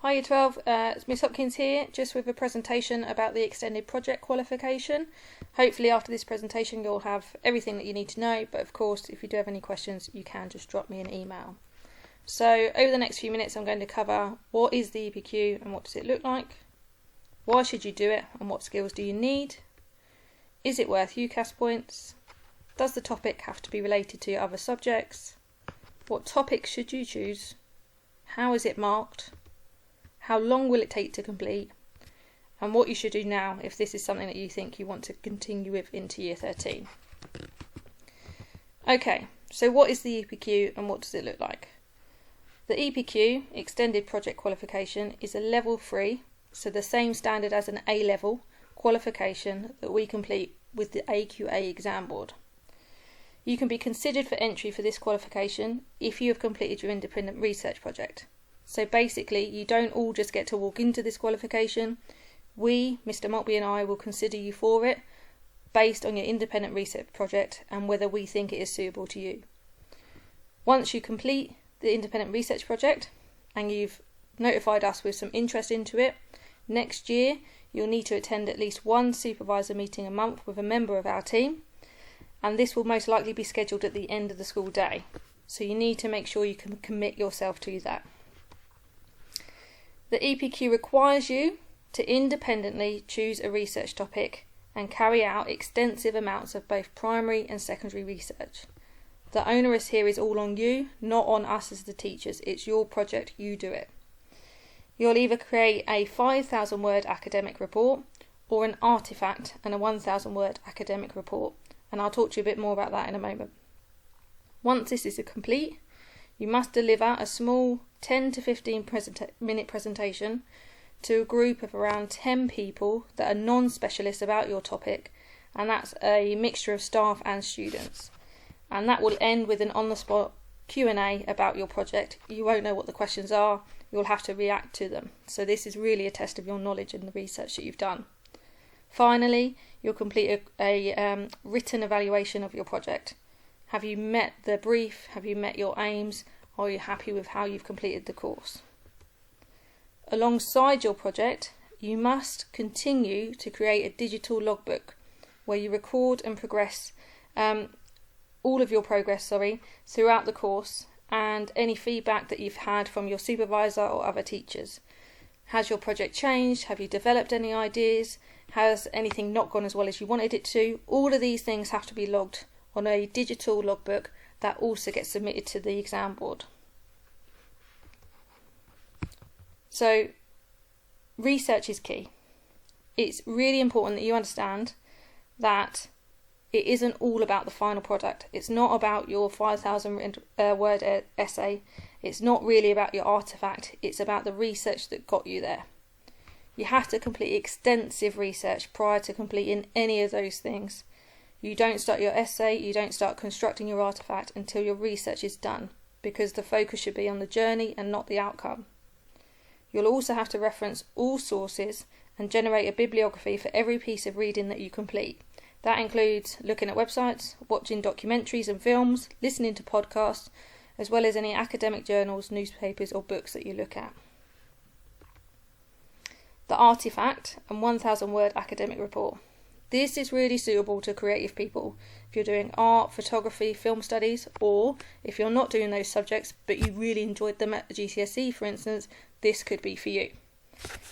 Hi Year 12, it's Miss Hopkins here, just with a presentation about the extended project qualification. Hopefully after this presentation you'll have everything that you need to know, but of course if you do have any questions you can just drop me an email. So over the next few minutes I'm going to cover what is the EPQ and what does it look like, why should you do it and what skills do you need, is it worth UCAS points, does the topic have to be related to your other subjects, what topics should you choose, how is it marked, how long will it take to complete, and what you should do now if this is something that you think you want to continue with into Year 13. Okay, so what is the EPQ and what does it look like? The EPQ, Extended Project Qualification, is a level 3, so the same standard as an A-level qualification that we complete with the AQA exam board. You can be considered for entry for this qualification if you have completed your independent research project. So basically, you don't all just get to walk into this qualification. We, Mr. Maltby and I, will consider you for it based on your independent research project and whether we think it is suitable to you. Once you complete the independent research project and you've notified us with some interest into it, next year you'll need to attend at least one supervisor meeting a month with a member of our team, and this will most likely be scheduled at the end of the school day. So you need to make sure you can commit yourself to that. The EPQ requires you to independently choose a research topic and carry out extensive amounts of both primary and secondary research. The onus here is all on you, not on us as the teachers. It's your project, you do it. You'll either create a 5,000 word academic report or an artifact and a 1,000 word academic report, and I'll talk to you a bit more about that in a moment. Once this is complete, you must deliver a small 10 to 15 minute presentation to a group of around 10 people that are non-specialists about your topic, and that's a mixture of staff and students. And that will end with an on-the-spot Q&A about your project. You won't know what the questions are, you'll have to react to them. So this is really a test of your knowledge and the research that you've done. Finally, you'll complete a written evaluation of your project. Have you met the brief? Have you met your aims? Are you happy with how you've completed the course? Alongside your project, you must continue to create a digital logbook where you record and progress all of your progress throughout the course and any feedback that you've had from your supervisor or other teachers. Has your project changed? Have you developed any ideas? Has anything not gone as well as you wanted it to? All of these things have to be logged on a digital logbook that also gets submitted to the exam board. So, research is key. It's really important that you understand that it isn't all about the final product. It's not about your 5,000 word essay. It's not really about your artifact. It's about the research that got you there. You have to complete extensive research prior to completing any of those things. You don't start your essay, you don't start constructing your artifact until your research is done, because the focus should be on the journey and not the outcome. You'll also have to reference all sources and generate a bibliography for every piece of reading that you complete. That includes looking at websites, watching documentaries and films, listening to podcasts, as well as any academic journals, newspapers or books that you look at. The artifact and 1,000 word academic report. This is really suitable to creative people. If you're doing art, photography, film studies, or if you're not doing those subjects but you really enjoyed them at the GCSE, for instance, this could be for you.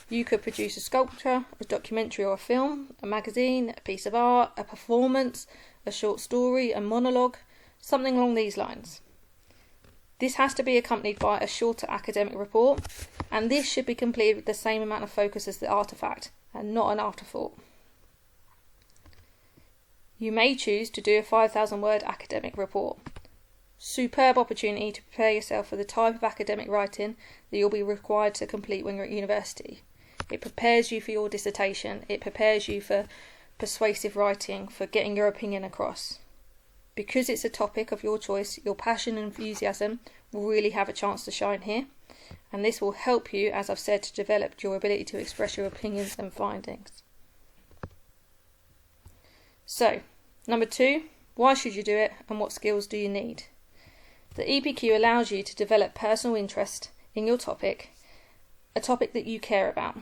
You could produce a sculpture, a documentary or a film, a magazine, a piece of art, a performance, a short story, a monologue, something along these lines. This has to be accompanied by a shorter academic report, and this should be completed with the same amount of focus as the artifact and not an afterthought. You may choose to do a 5,000 word academic report. Superb opportunity to prepare yourself for the type of academic writing that you'll be required to complete when you're at university. It prepares you for your dissertation, it prepares you for persuasive writing, for getting your opinion across. Because it's a topic of your choice, your passion and enthusiasm will really have a chance to shine here, and this will help you, as I've said, to develop your ability to express your opinions and findings. So, number 2, why should you do it and what skills do you need? The EPQ allows you to develop personal interest in your topic a topic that you care about.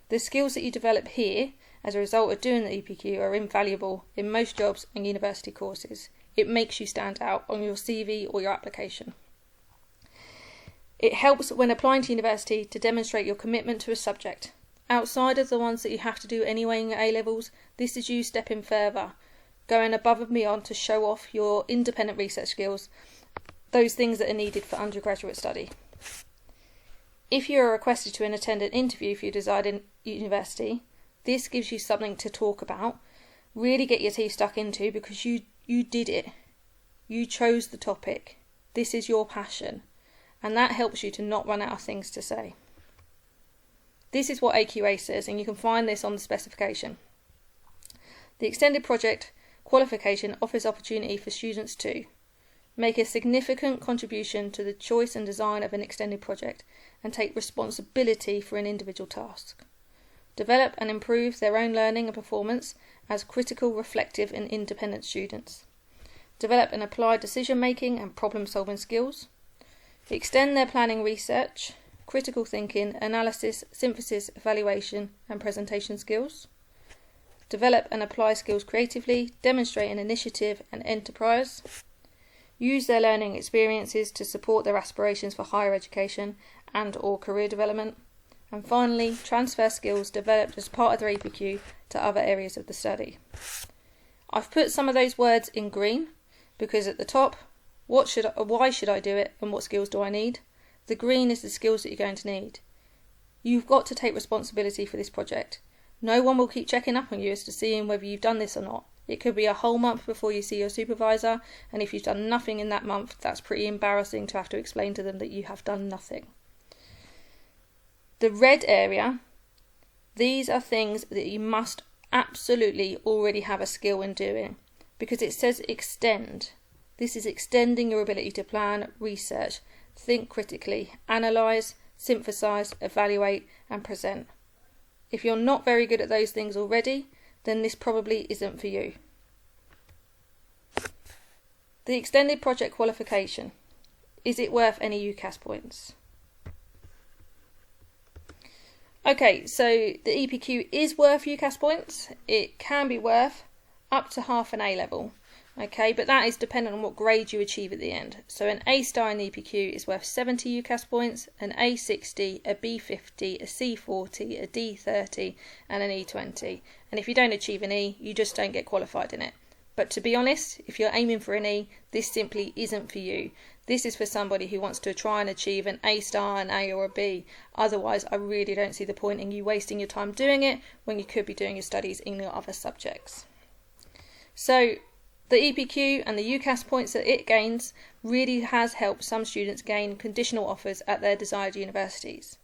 The skills that you develop here as a result of doing the EPQ are invaluable in most jobs and university courses. It makes you stand out on your CV or your application. It helps when applying to university to demonstrate your commitment to a subject. Outside of the ones that you have to do anyway in your A-levels, this is you stepping further, going above and beyond to show off your independent research skills, those things that are needed for undergraduate study. If you are requested to attend an interview for your desired university, this gives you something to talk about, really get your teeth stuck into, because you did it. You chose the topic. This is your passion, and that helps you to not run out of things to say. This is what AQA says, and you can find this on the specification. The extended project qualification offers opportunity for students to make a significant contribution to the choice and design of an extended project and take responsibility for an individual task. Develop and improve their own learning and performance as critical, reflective and independent students. Develop and apply decision-making and problem-solving skills. Extend their planning research, critical thinking, analysis, synthesis, evaluation and presentation skills. Develop and apply skills creatively, demonstrate an initiative and enterprise. Use their learning experiences to support their aspirations for higher education and or career development. And finally, transfer skills developed as part of their EPQ to other areas of the study. I've put some of those words in green because at the top, why should I do it and what skills do I need? The green is the skills that you're going to need. You've got to take responsibility for this project. No one will keep checking up on you as to seeing whether you've done this or not. It could be a whole month before you see your supervisor, and if you've done nothing in that month, that's pretty embarrassing to have to explain to them that you have done nothing. The red area, these are things that you must absolutely already have a skill in doing, because it says extend. This is extending your ability to plan, research, think critically, analyse, synthesise, evaluate and present. If you're not very good at those things already, then this probably isn't for you. The extended project qualification. Is it worth any UCAS points? Okay, so the EPQ is worth UCAS points. It can be worth up to half an A level. Okay, but that is dependent on what grade you achieve at the end. So an A star in the EPQ is worth 70 UCAS points, an A60, a B50, a C40, a D30 and an E20. And if you don't achieve an E, you just don't get qualified in it. But to be honest, if you're aiming for an E, this simply isn't for you. This is for somebody who wants to try and achieve an A star, an A or a B. Otherwise, I really don't see the point in you wasting your time doing it when you could be doing your studies in your other subjects. So the EPQ and the UCAS points that it gains really has helped some students gain conditional offers at their desired universities.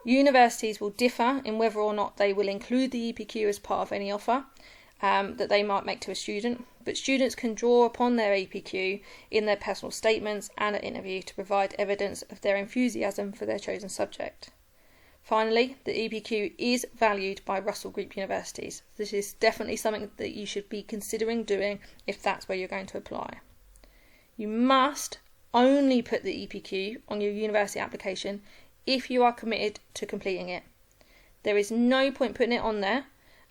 Universities will differ in whether or not they will include the EPQ as part of any offer that they might make to a student, but students can draw upon their EPQ in their personal statements and at interview to provide evidence of their enthusiasm for their chosen subject. Finally, the EPQ is valued by Russell Group universities. This is definitely something that you should be considering doing if that's where you're going to apply. You must only put the EPQ on your university application if you are committed to completing it. There is no point putting it on there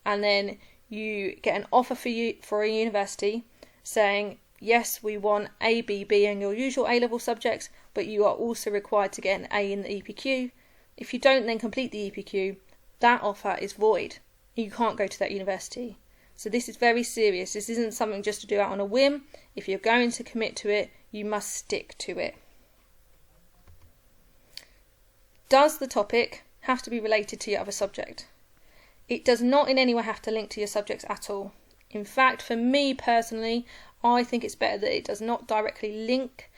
and then you get an offer for a university saying, yes, we want A, B, B in your usual A-level subjects, but you are also required to get an A in the EPQ. If you don't then complete the EPQ, that offer is void. You can't go to that university. So this is very serious. This isn't something just to do out on a whim. If you're going to commit to it, you must stick to it. Does the topic have to be related to your other subject? It does not in any way have to link to your subjects at all. In fact, for me personally, I think it's better that it does not directly link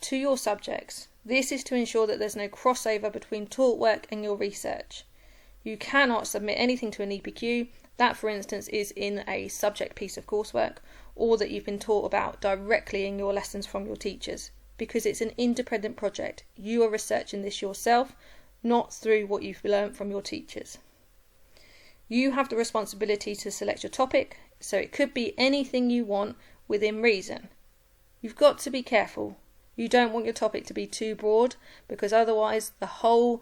to your subjects. This is to ensure that there's no crossover between taught work and your research. You cannot submit anything to an EPQ that, for instance, is in a subject piece of coursework or that you've been taught about directly in your lessons from your teachers, because it's an independent project. You are researching this yourself, not through what you've learned from your teachers. You have the responsibility to select your topic, so it could be anything you want within reason. You've got to be careful. You don't want your topic to be too broad, because otherwise the whole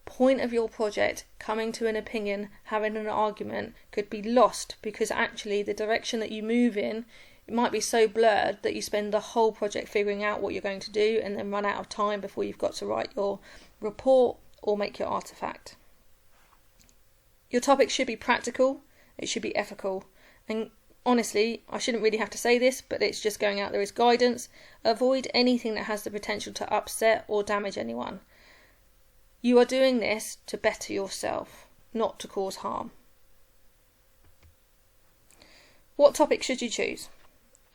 point of your project, coming to an opinion, having an argument, could be lost because actually the direction that you move in, it might be so blurred that you spend the whole project figuring out what you're going to do and then run out of time before you've got to write your report or make your artifact. Your topic should be practical, it should be ethical, and honestly, I shouldn't really have to say this, but it's just going out there as guidance. Avoid anything that has the potential to upset or damage anyone. You are doing this to better yourself, not to cause harm. What topic should you choose?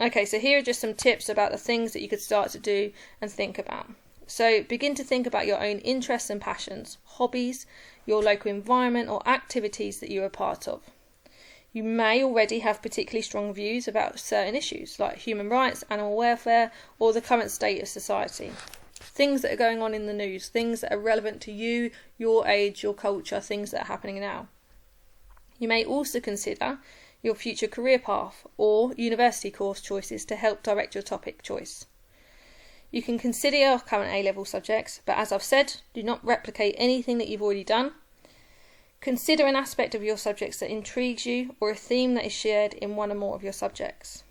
Okay, so here are just some tips about the things that you could start to do and think about. So begin to think about your own interests and passions, hobbies, your local environment or activities that you are part of. You may already have particularly strong views about certain issues like human rights, animal welfare, or the current state of society. Things that are going on in the news, things that are relevant to you, your age, your culture, things that are happening now. You may also consider your future career path or university course choices to help direct your topic choice. You can consider your current A-level subjects, but as I've said, do not replicate anything that you've already done. Consider an aspect of your subjects that intrigues you or a theme that is shared in one or more of your subjects.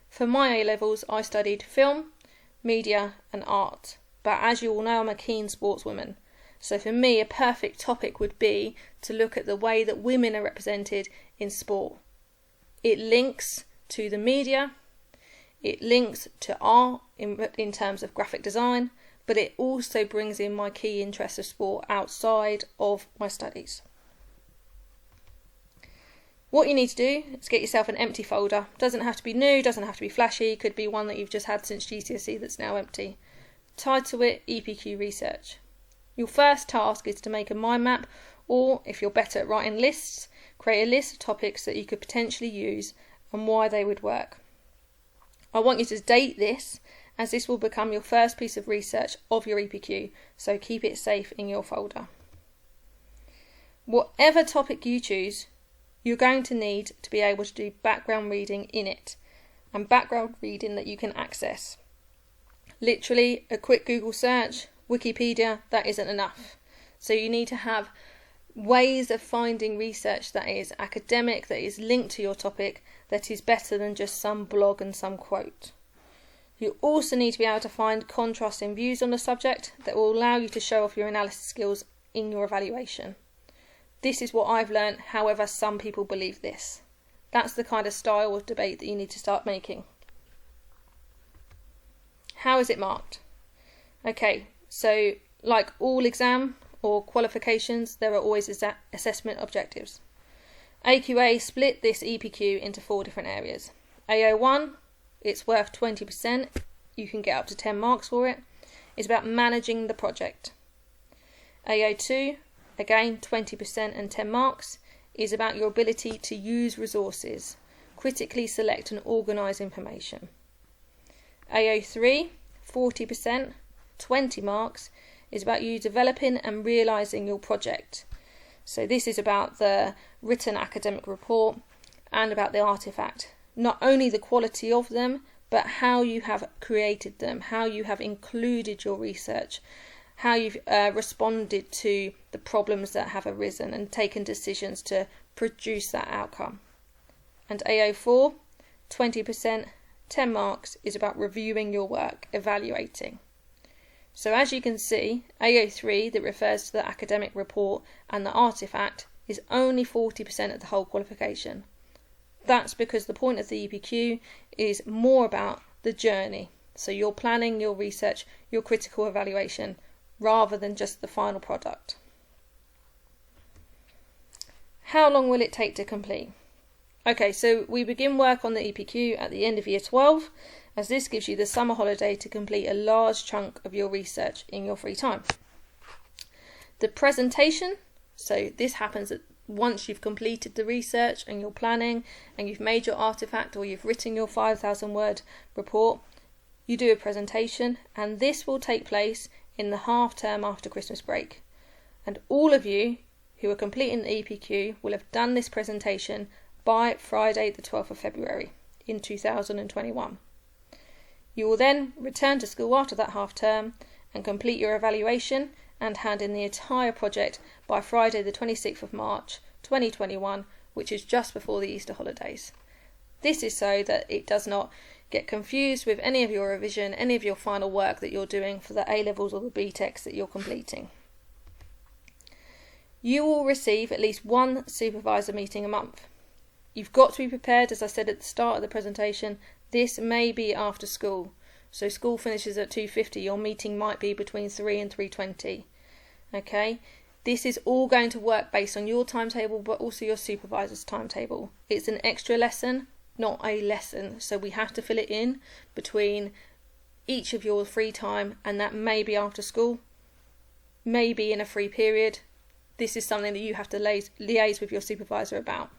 For my A-levels, I studied film, media and art, but as you all know, I'm a keen sportswoman. So for me, a perfect topic would be to look at the way that women are represented in sport. It links to the media, it links to art in terms of graphic design, but it also brings in my key interest of sport outside of my studies. What you need to do is get yourself an empty folder. Doesn't have to be new, doesn't have to be flashy, could be one that you've just had since GCSE that's now empty. Title it EPQ Research. Your first task is to make a mind map, or if you're better at writing lists, create a list of topics that you could potentially use and why they would work. I want you to date this, as this will become your first piece of research of your EPQ, so keep it safe in your folder. Whatever topic you choose, you're going to need to be able to do background reading in it, and background reading that you can access. Literally, a quick Google search, Wikipedia, that isn't enough. So you need to have ways of finding research that is academic, that is linked to your topic, that is better than just some blog and some quote. You also need to be able to find contrasting views on the subject that will allow you to show off your analysis skills in your evaluation. This is what I've learned, however some people believe this. That's the kind of style of debate that you need to start making. How is it marked? Okay, so like all exam or qualifications, there are always assessment objectives. AQA split this EPQ into 4 different areas. AO1, it's worth 20%, you can get up to 10 marks for it. It's about managing the project. AO2, again 20% and 10 marks, is about your ability to use resources, critically select and organise information. AO3, 40%, 20 marks, is about you developing and realising your project. So this is about the written academic report and about the artefact. Not only the quality of them, but how you have created them, how you have included your research, how you've responded to the problems that have arisen and taken decisions to produce that outcome. And AO4, 20%, 10 marks, is about reviewing your work, evaluating. So as you can see, AO3, that refers to the academic report and the artefact, is only 40% of the whole qualification. That's because the point of the EPQ is more about the journey. So your planning, your research, your critical evaluation, rather than just the final product. How long will it take to complete? Okay, so we begin work on the EPQ at the end of year 12, as this gives you the summer holiday to complete a large chunk of your research in your free time. The presentation, so this happens once you've completed the research and your planning and you've made your artefact or you've written your 5,000 word report, you do a presentation, and this will take place in the half term after Christmas break. And all of you who are completing the EPQ will have done this presentation by Friday the 12th of February in 2021. You will then return to school after that half term and complete your evaluation, and hand in the entire project by Friday the 26th of March 2021, which is just before the Easter holidays. This is so that it does not get confused with any of your revision, any of your final work that you're doing for the A-levels or the BTECs that you're completing. You will receive at least one supervisor meeting a month. You've got to be prepared, as I said at the start of the presentation, this may be after school. So school finishes at 2:50, your meeting might be between 3 and 3:20. Okay? This is all going to work based on your timetable, but also your supervisor's timetable. It's an extra lesson, not a lesson. So we have to fill it in between each of your free time, and that may be after school, maybe in a free period. This is something that you have to liaise with your supervisor about.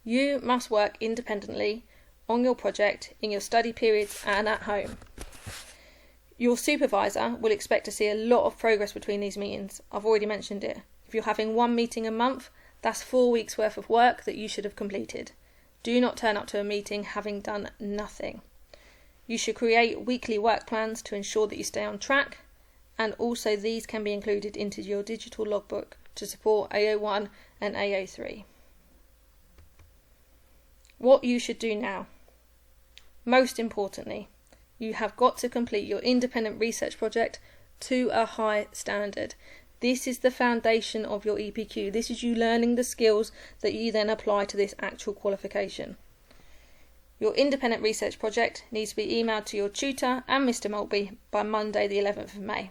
You must work independently on your project, in your study periods and at home. Your supervisor will expect to see a lot of progress between these meetings. I've already mentioned it. If you're having one meeting a month, that's 4 weeks worth of work that you should have completed. Do not turn up to a meeting having done nothing. You should create weekly work plans to ensure that you stay on track, and also these can be included into your digital logbook to support AO1 and AO3. What you should do now. Most importantly, you have got to complete your independent research project to a high standard. This is the foundation of your EPQ. This is you learning the skills that you then apply to this actual qualification. Your independent research project needs to be emailed to your tutor and Mr. Maltby by Monday the 11th of May.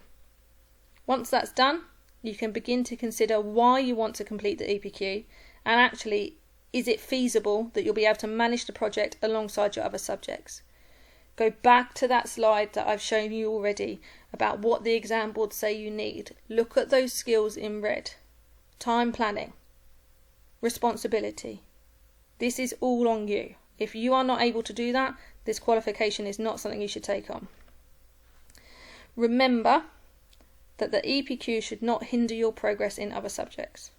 Once that's done, you can begin to consider why you want to complete the EPQ, and actually, is it feasible that you'll be able to manage the project alongside your other subjects? Go back to that slide that I've shown you already about what the exam boards say you need. Look at those skills in red. Time planning, responsibility. This is all on you. If you are not able to do that, this qualification is not something you should take on. Remember that the EPQ should not hinder your progress in other subjects.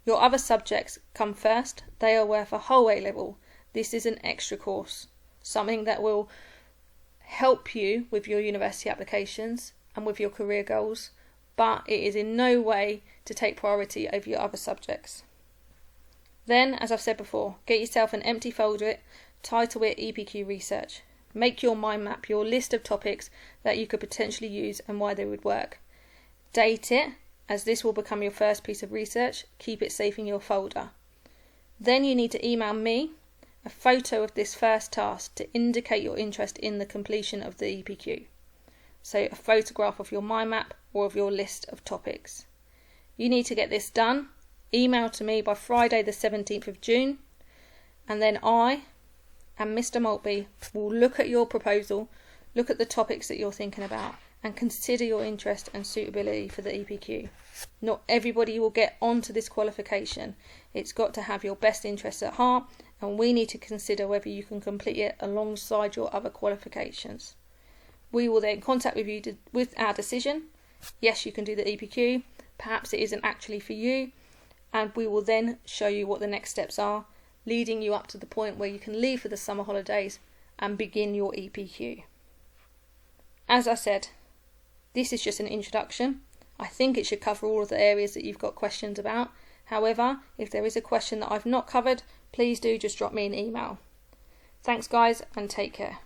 Your other subjects come first. They are worth a whole A-level. This is an extra course, something that will help you with your university applications and with your career goals, but it is in no way to take priority over your other subjects. Then, as I've said before, get yourself an empty folder, title it EPQ Research. Make your mind map, your list of topics that you could potentially use and why they would work. Date it, as this will become your first piece of research. Keep it safe in your folder. Then you need to email me a photo of this first task to indicate your interest in the completion of the EPQ. So a photograph of your mind map or of your list of topics. You need to get this done. Email to me by Friday the 17th of June, and then I and Mr. Maltby will look at your proposal, look at the topics that you're thinking about, and consider your interest and suitability for the EPQ. Not everybody will get onto this qualification. It's got to have your best interests at heart, and we need to consider whether you can complete it alongside your other qualifications. We will then contact with you with our decision. Yes, you can do the EPQ. Perhaps it isn't actually for you, and we will then show you what the next steps are, leading you up to the point where you can leave for the summer holidays and begin your EPQ. As I said, this is just an introduction. I think it should cover all of the areas that you've got questions about. However, if there is a question that I've not covered, please do just drop me an email. Thanks guys, and take care.